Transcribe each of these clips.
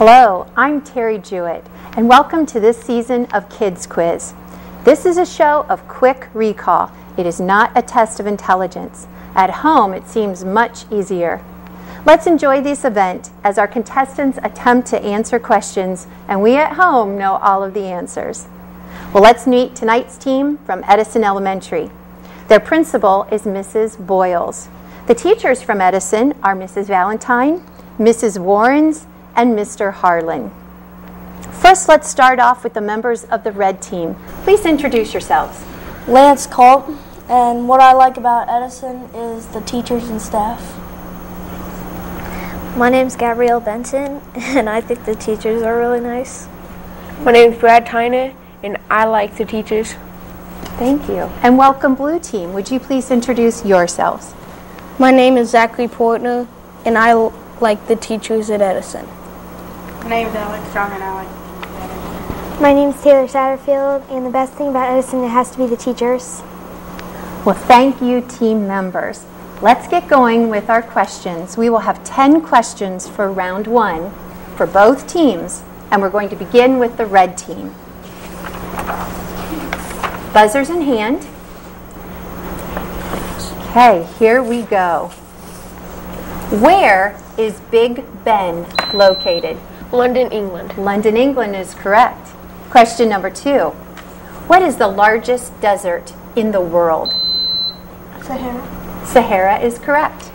Hello, I'm Terry Jewett, and welcome to this season of Kids Quiz. This is a show of quick recall. It is not a test of intelligence. At home, it seems much easier. Let's enjoy this event as our contestants attempt to answer questions, and we at home know all of the answers. Well, let's meet tonight's team from Edison Elementary. Their principal is Mrs. Boyles. The teachers from Edison are Mrs. Valentine, Mrs. Warrens, and Mr. Harlan. First, let's start off with the members of the red team. Please introduce yourselves. Lance Culp, and what I like about Edison is the teachers and staff. My name's Gabrielle Benson, and I think the teachers are really nice. My name's Brad Tyner, and I like the teachers. Thank you. And welcome, blue team. Would you please introduce yourselves? My name is Zachary Portner, and I like the teachers at Edison. My name's Alex Strong, and I like My name's Taylor Satterfield, and the best thing about Edison, it has to be the teachers. Well, thank you, team members. Let's get going with our questions. We will have 10 questions for round one for both teams, and we're going to begin with the red team. Buzzers in hand. Okay, here we go. Where is Big Ben located? London, England. London, England is correct. Question number 2. What is the largest desert in the world? Sahara. Sahara is correct.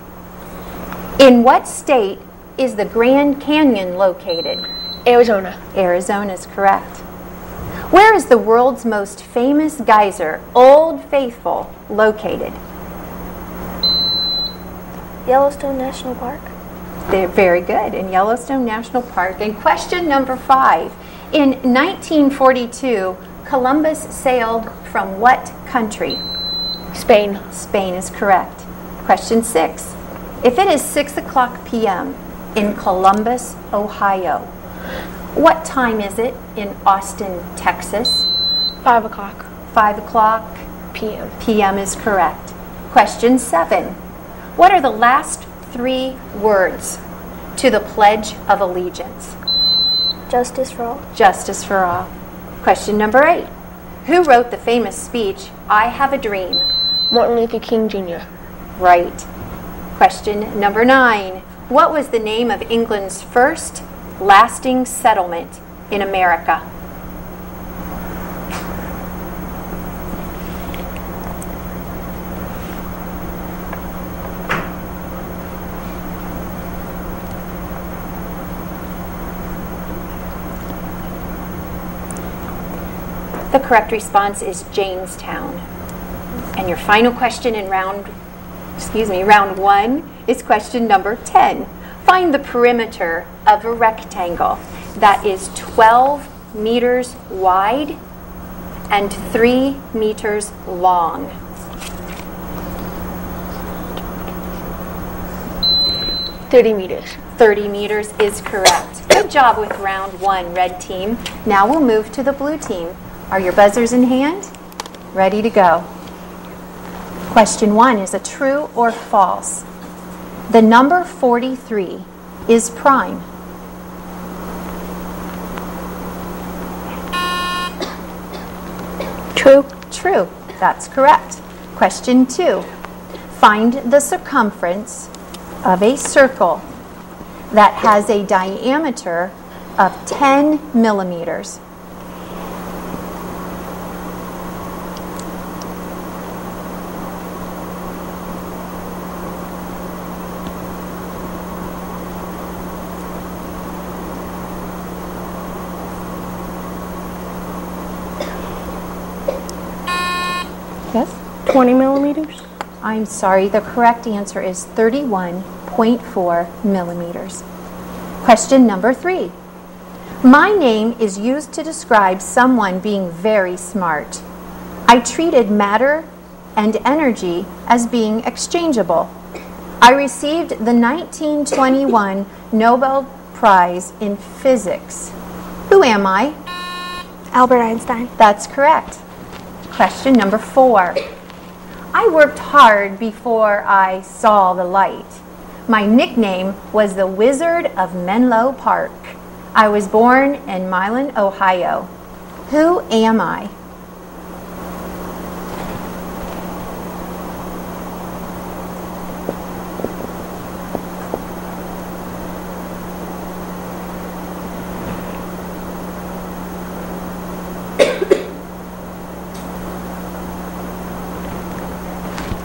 In what state is the Grand Canyon located? Arizona. Arizona is correct. Where is the world's most famous geyser, Old Faithful, located? Yellowstone National Park. They're very good, in Yellowstone National Park. And question number 5. In 1942, Columbus sailed from what country? Spain. Spain is correct. Question 6. If it is 6 o'clock p.m. in Columbus, Ohio, what time is it in Austin, Texas? 5 o'clock. 5 o'clock p.m. p.m. is correct. Question 7. What are the last 3 words to the Pledge of Allegiance? Justice for all. Justice for all. Question number 8. Who wrote the famous speech, I Have a Dream? Martin Luther King Jr. Right. Question number 9. What was the name of England's first lasting settlement in America? The correct response is Jamestown. And your final question in round 1 is question number 10. Find the perimeter of a rectangle that is 12 meters wide and 3 meters long. $30. 30 meters is correct. Good job with round 1, red team. Now we'll move to the blue team. Are your buzzers in hand? Ready to go. Question 1 is a true or false. The number 43 is prime. True. True. That's correct. Question 2. Find the circumference of a circle that has a diameter of 10 millimeters. Yes? 20 millimeters. I'm sorry, the correct answer is 31.4 millimeters. Question number 3. My name is used to describe someone being very smart. I treated matter and energy as being exchangeable. I received the 1921 Nobel Prize in Physics. Who am I? Albert Einstein. That's correct. Question number 4. I worked hard before I saw the light. My nickname was the Wizard of Menlo Park. I was born in Ashland, Ohio. Who am I?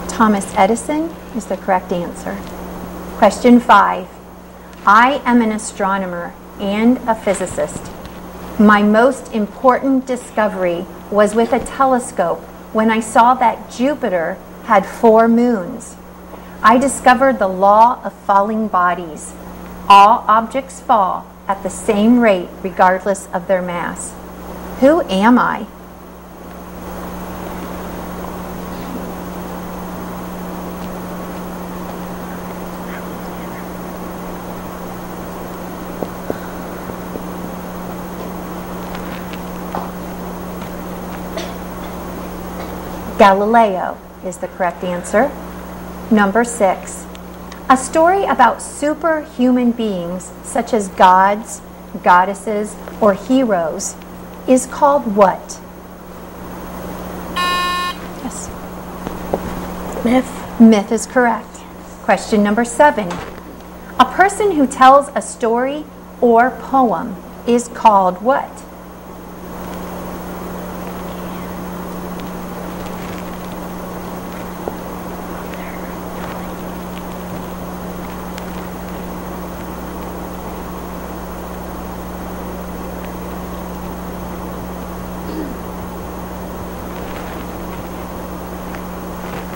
Thomas Edison is the correct answer. Question 5. I am an astronomer and a physicist. My most important discovery was with a telescope when I saw that Jupiter had 4 moons. I discovered the law of falling bodies. All objects fall at the same rate regardless of their mass. Who am I? Galileo is the correct answer. Number 6. A story about superhuman beings such as gods, goddesses, or heroes is called what? Yes. Myth. Myth is correct. Question number 7. A person who tells a story or poem is called what?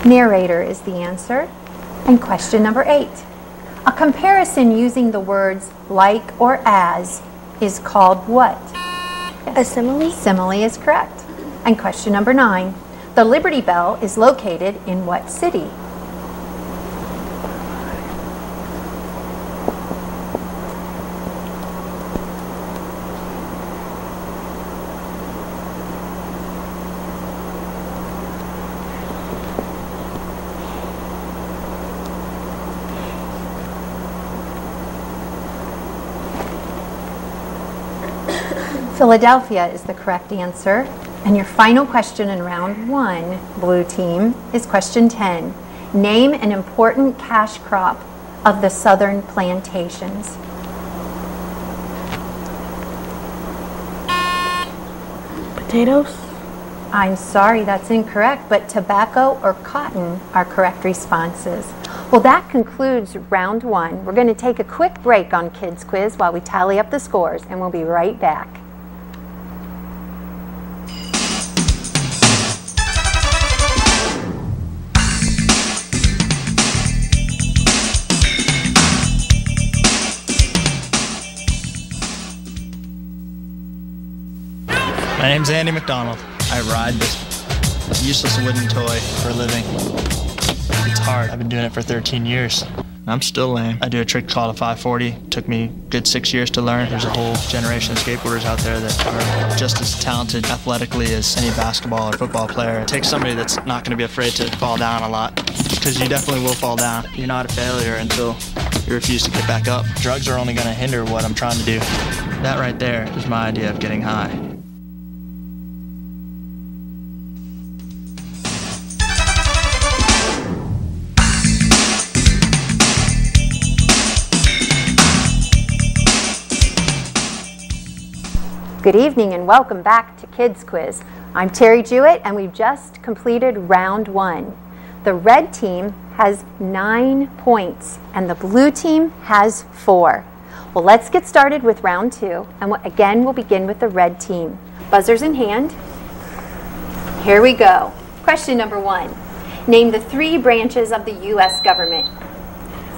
Narrator is the answer. And question number 8. A comparison using the words like or as is called what? A simile? Simile is correct. And question number 9. The Liberty Bell is located in what city? Philadelphia is the correct answer. And your final question in round 1, blue team, is question 10. Name an important cash crop of the southern plantations. Potatoes. I'm sorry, that's incorrect, but tobacco or cotton are correct responses. Well, that concludes round 1. We're going to take a quick break on Kids Quiz while we tally up the scores, and we'll be right back. My name's Andy McDonald. I ride this useless wooden toy for a living. It's hard. I've been doing it for 13 years. I'm still lame. I do a trick called a 540. Took me a good 6 years to learn. There's a whole generation of skateboarders out there that are just as talented athletically as any basketball or football player. It takes somebody that's not going to be afraid to fall down a lot, because you definitely will fall down. You're not a failure until you refuse to get back up. Drugs are only going to hinder what I'm trying to do. That right there is my idea of getting high. Good evening and welcome back to Kids Quiz. I'm Terry Jewett and we've just completed round 1. The red team has 9 points and the blue team has 4. Well, let's get started with round 2, and again we'll begin with the red team. Buzzers in hand. Here we go. Question number 1. Name the 3 branches of the U.S. government.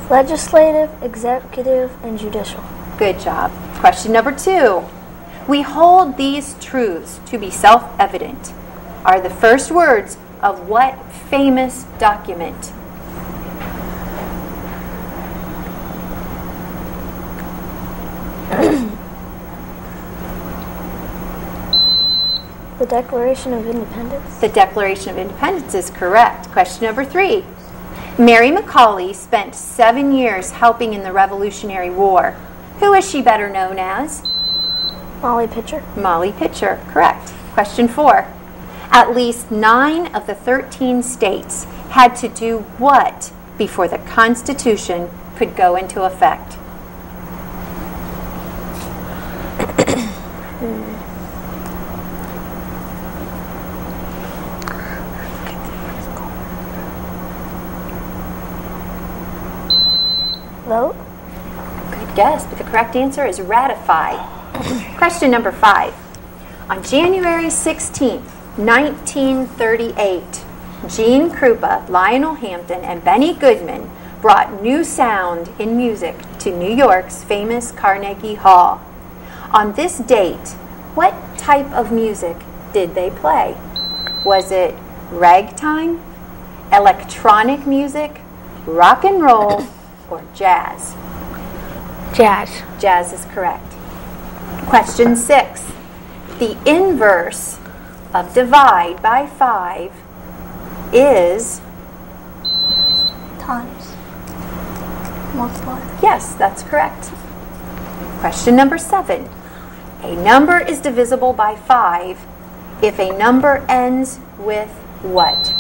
Legislative, executive, and judicial. Good job. Question number 2. We hold these truths to be self-evident are the first words of what famous document? The Declaration of Independence. The Declaration of Independence is correct. Question number 3. Mary McCauley spent 7 years helping in the Revolutionary War. Who is she better known as? Molly Pitcher. Molly Pitcher, correct. Question 4. At least 9 of the 13 states had to do what before the Constitution could go into effect? Vote. Good guess, but the correct answer is ratify. Question number 5. On January 16th, 1938, Gene Krupa, Lionel Hampton, and Benny Goodman brought new sound in music to New York's famous Carnegie Hall. On this date, what type of music did they play? Was it ragtime, electronic music, rock and roll, or jazz? Jazz. Jazz is correct. Question 6. The inverse of divide by 5 is? Times. Multiply. Yes, that's correct. Question number 7. A number is divisible by 5 if a number ends with what?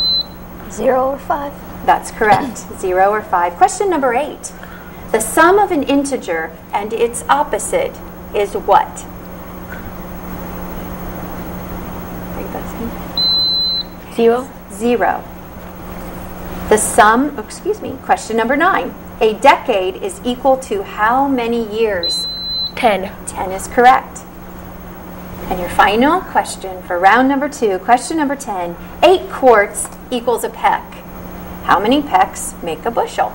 0 or 5. That's correct. 0 or 5. Question number 8. The sum of an integer and its opposite is what? 0. 0. The sum, question number 9. A decade is equal to how many years? 10. 10 is correct. And your final question for round number 2, question number 10. 8 quarts equals a peck. How many pecks make a bushel?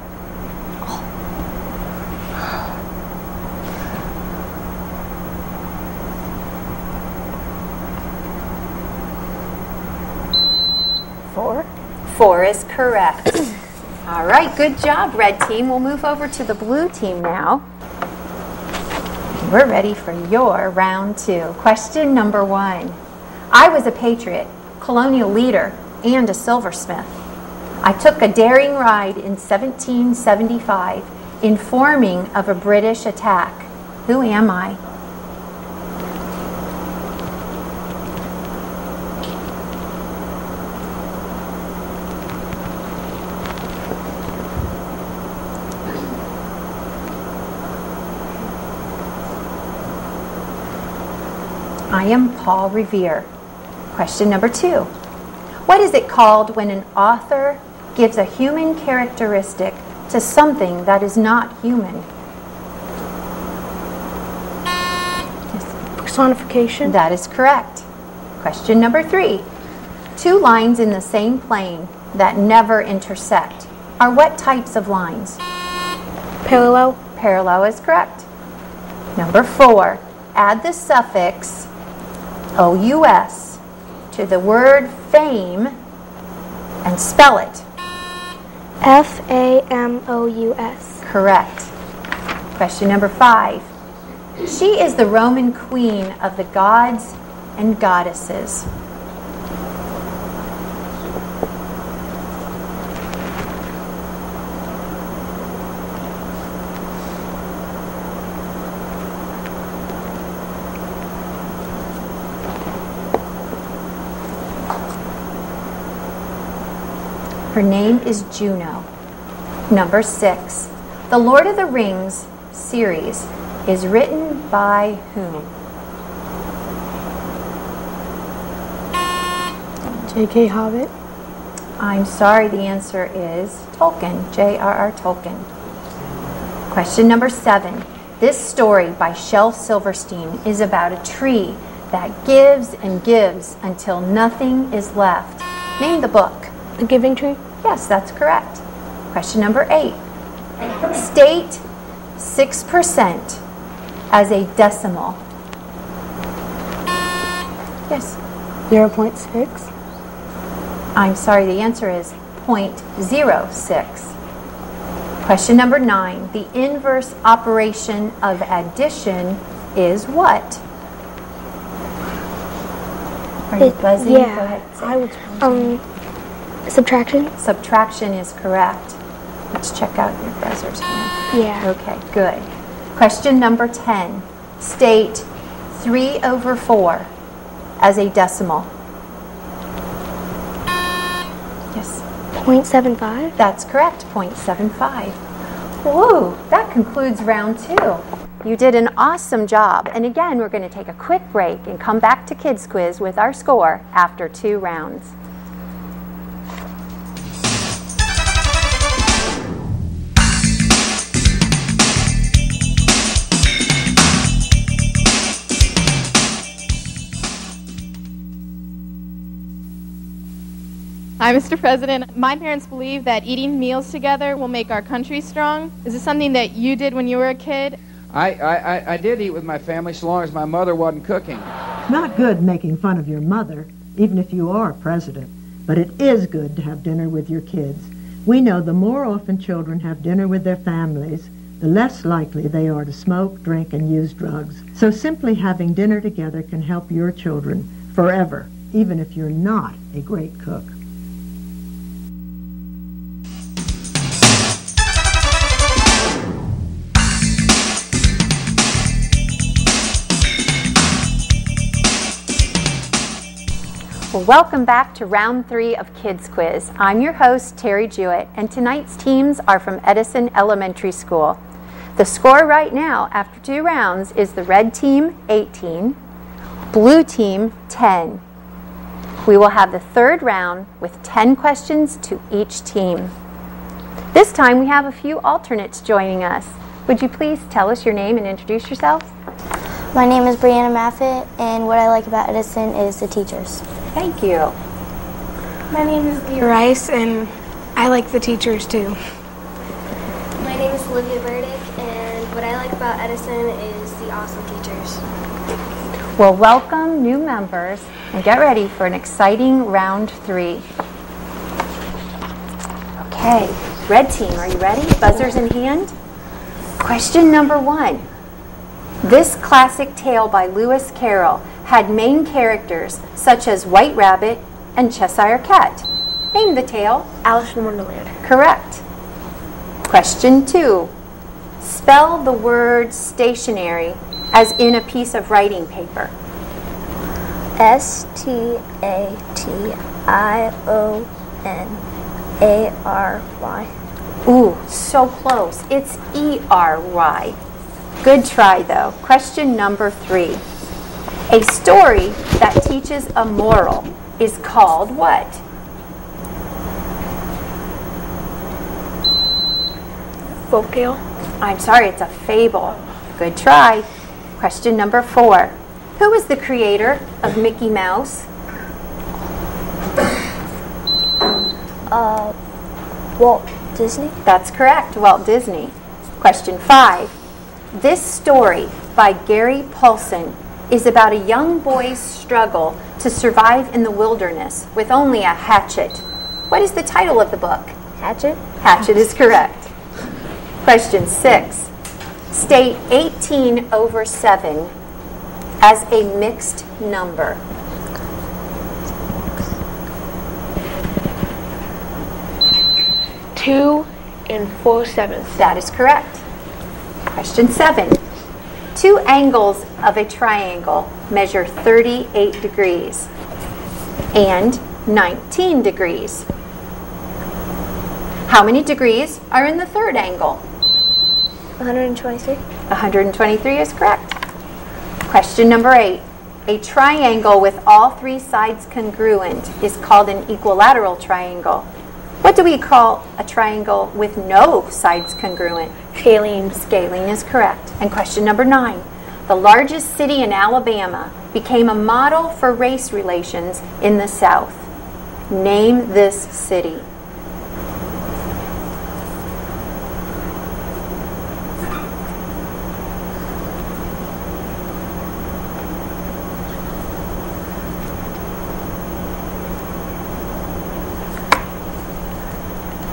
Four. 4 is correct. All right, good job, red team. We'll move over to the blue team now. We're ready for your round 2. Question number 1. I was a patriot, colonial leader, and a silversmith. I took a daring ride in 1775, informing of a British attack. Who am I? I am Paul Revere. Question number 2. What is it called when an author gives a human characteristic to something that is not human? Personification. That is correct. Question number 3. 2 lines in the same plane that never intersect are what types of lines? Parallel. Parallel is correct. Number 4. Add the suffix OUS to the word fame and spell it. FAMOUS. Correct. Question number 5. She is the Roman queen of the gods and goddesses. Her name is Juno. Number 6. The Lord of the Rings series is written by whom? J.K. Hobbit. I'm sorry, the answer is Tolkien, J.R.R. Tolkien. Question number 7. This story by Shel Silverstein is about a tree that gives and gives until nothing is left. Name the book. The Giving Tree. Yes, that's correct. Question number 8. State 6% as a decimal. Yes. 0.6. I'm sorry, the answer is 0.06. Question number 9. The inverse operation of addition is what? Are you buzzing? Yeah. Go ahead. I was subtraction. Subtraction is correct. Let's check out your buzzers here. Yeah. Okay, good. Question number 10. State 3/4 as a decimal? Yes. 0.75. That's correct, 0.75. Whoa, that concludes round 2. You did an awesome job. And again, we're going to take a quick break and come back to Kids Quiz with our score after 2 rounds. Hi, Mr. President. My parents believe that eating meals together will make our country strong. Is this something that you did when you were a kid? I did eat with my family so long as my mother wasn't cooking. Not good making fun of your mother, even if you are president. But it is good to have dinner with your kids. We know the more often children have dinner with their families, the less likely they are to smoke, drink, and use drugs. So simply having dinner together can help your children forever, even if you're not a great cook. Well, welcome back to round 3 of Kids Quiz. I'm your host, Terry Jewett, and tonight's teams are from Edison Elementary School. The score right now, after 2 rounds, is the red team 18, blue team 10. We will have the 3rd round with 10 questions to each team. This time we have a few alternates joining us. Would you please tell us your name and introduce yourselves? My name is Brianna Maffett, and what I like about Edison is the teachers. Thank you. My name is Lee Rice, and I like the teachers too. My name is Olivia Burdick, and what I like about Edison is the awesome teachers. Well, welcome new members, and get ready for an exciting round 3. Okay, red team, are you ready? Buzzers in hand? Question number 1. This classic tale by Lewis Carroll had main characters such as White Rabbit and Cheshire Cat. Name the tale. Alice in Wonderland. Correct. Question 2. Spell the word stationery as in a piece of writing paper. Stationary. Ooh, so close. It's ERY. Good try, though. Question number 3. A story that teaches a moral is called what? Folktale. I'm sorry, it's a fable. Good try. Question number 4. Who is the creator of Mickey Mouse? Walt Disney. That's correct, Walt Disney. Question 5. This story by Gary Paulson is about a young boy's struggle to survive in the wilderness with only a hatchet. What is the title of the book? Hatchet. Hatchet is correct. Question 6. State 18/7 as a mixed number. 2 4/7. That is correct. Question 7. 2 angles of a triangle measure 38 degrees and 19 degrees. How many degrees are in the 3rd angle? 123. 123 is correct. Question number 8. A triangle with all 3 sides congruent is called an equilateral triangle. What do we call a triangle with no sides congruent? Scalene. Scalene is correct. And question number 9. The largest city in Alabama became a model for race relations in the South. Name this city.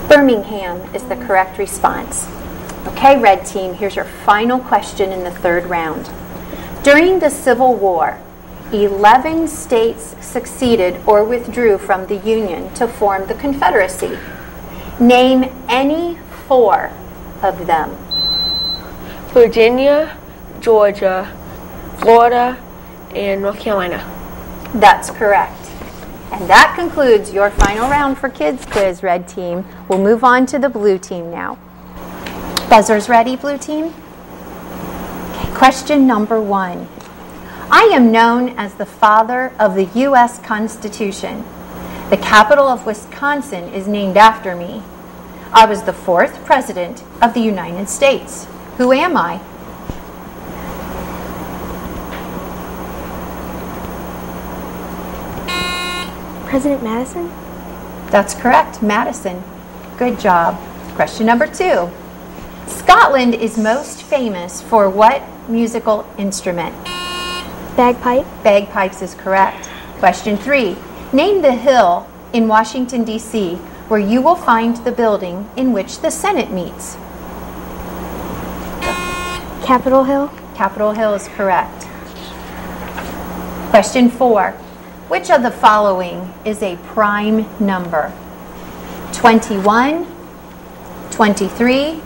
Birmingham is the correct response. Okay, red team, here's your final question in the 3rd round. During the Civil War, 11 states succeeded or withdrew from the Union to form the Confederacy. Name any 4 of them. Virginia, Georgia, Florida, in North Carolina. That's correct. And that concludes your final round for Kids Quiz, Red Team. We'll move on to the Blue Team now. Buzzers ready, Blue Team? Okay, question number 1. I am known as the father of the U.S. Constitution. The capital of Wisconsin is named after me. I was the 4th president of the United States. Who am I? President Madison? That's correct, Madison. Good job. Question number 2. Scotland is most famous for what musical instrument? Bagpipe? Bagpipes is correct. Question 3. Name the hill in Washington, D.C. where you will find the building in which the Senate meets. Capitol Hill? Capitol Hill is correct. Question 4. Which of the following is a prime number? 21, 23,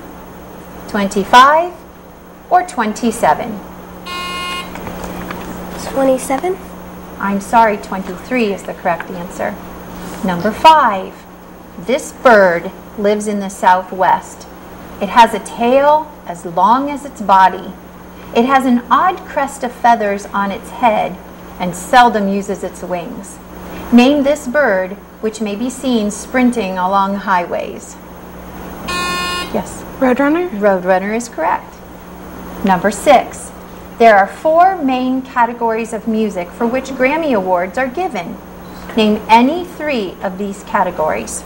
25, or 27? 27? I'm sorry, 23 is the correct answer. Number 5. This bird lives in the Southwest. It has a tail as long as its body. It has an odd crest of feathers on its head and seldom uses its wings. Name this bird which may be seen sprinting along highways. Yes? Roadrunner? Roadrunner is correct. Number 6. There are 4 main categories of music for which Grammy Awards are given. Name any 3 of these categories.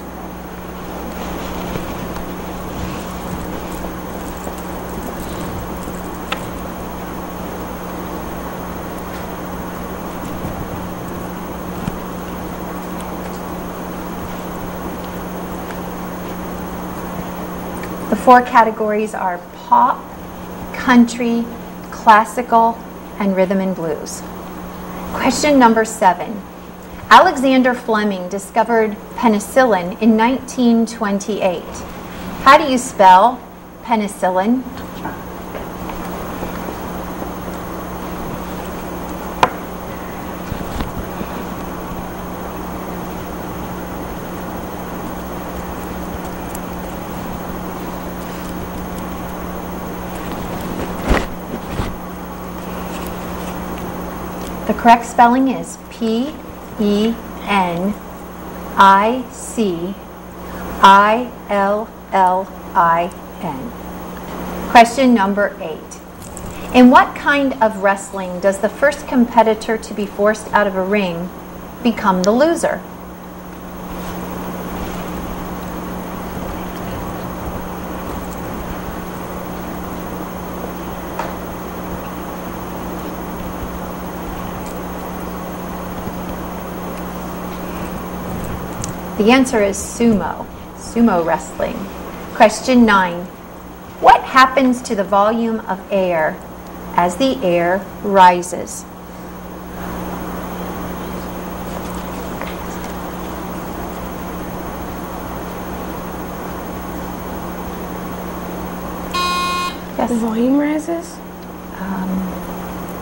The 4 categories are pop, country, classical, and rhythm and blues. Question number 7. Alexander Fleming discovered penicillin in 1928. How do you spell penicillin? The correct spelling is Penicillin. Question number 8. In what kind of wrestling does the first competitor to be forced out of a ring become the loser? The answer is sumo wrestling. Question 9. What happens to the volume of air as the air rises? Yes. The volume rises?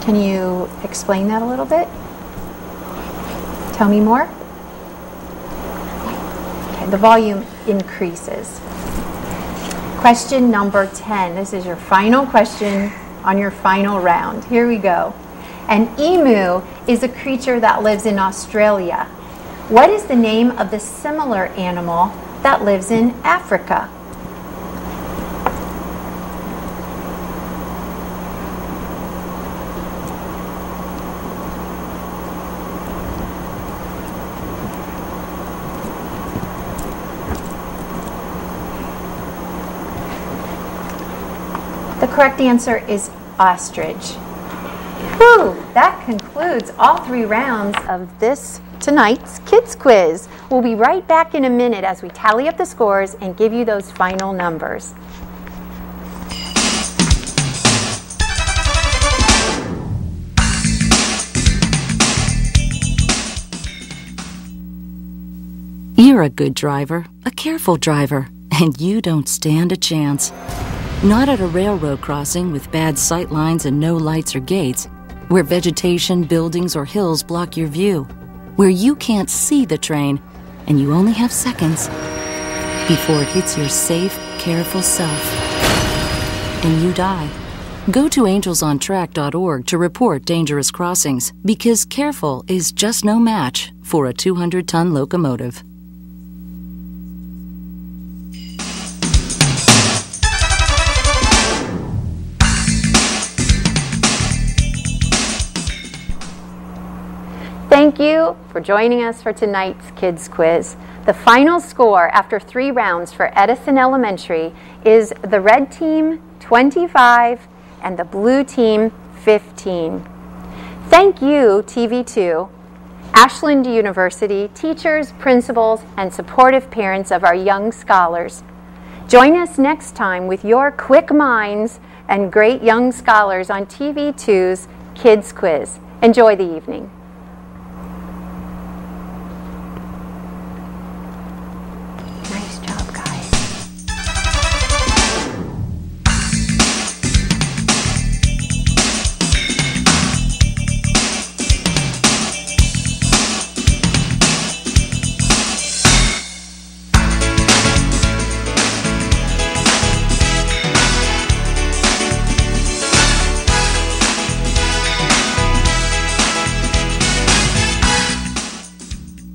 Can you explain that a little bit? Tell me more. The volume increases. Question number 10. This is your final question on your final round. Here we go. An emu is a creature that lives in Australia. What is the name of the similar animal that lives in Africa? The correct answer is ostrich. Whew, that concludes all 3 rounds of tonight's Kids Quiz. We'll be right back in a minute as we tally up the scores and give you those final numbers. You're a good driver, a careful driver, and you don't stand a chance. Not at a railroad crossing with bad sight lines and no lights or gates. where vegetation, buildings, or hills block your view, where you can't see the train and you only have seconds before it hits your safe, careful self and you die. Go to angelsontrack.org to report dangerous crossings, because careful is just no match for a 200-ton locomotive. Thank you for joining us for tonight's Kids Quiz. The final score after 3 rounds for Edison Elementary is the red team 25 and the blue team 15. Thank you, TV2, Ashland University, teachers, principals, and supportive parents of our young scholars. Join us next time with your quick minds and great young scholars on TV2's Kids Quiz. Enjoy the evening.